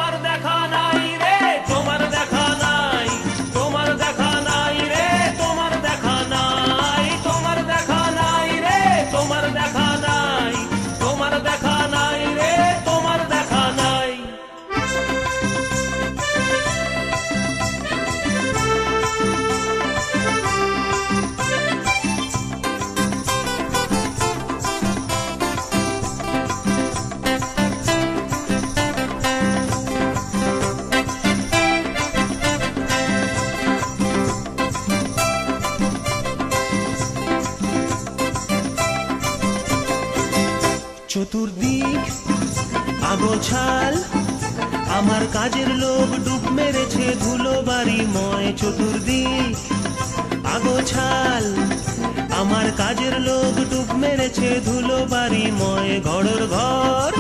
তোমার দেখা নাই রে, তোমার দেখা নাই, তোমার দেখা নাই রে, তোমার দেখা নাই, তোমার দেখা নাই রে, তোমার দেখা নাই, তোমার দেখা নাই রে, তোমার দেখা নাই। চতুর্দিক আগোছাল, আমার কাজের লোক ডুব মেরেছে ধুলো বাড়িময়। চতুর্দিক আগোছাল, আমার কাজের লোক ডুব মেরেছে ধুলো বাড়িময়। ঘরের ঘর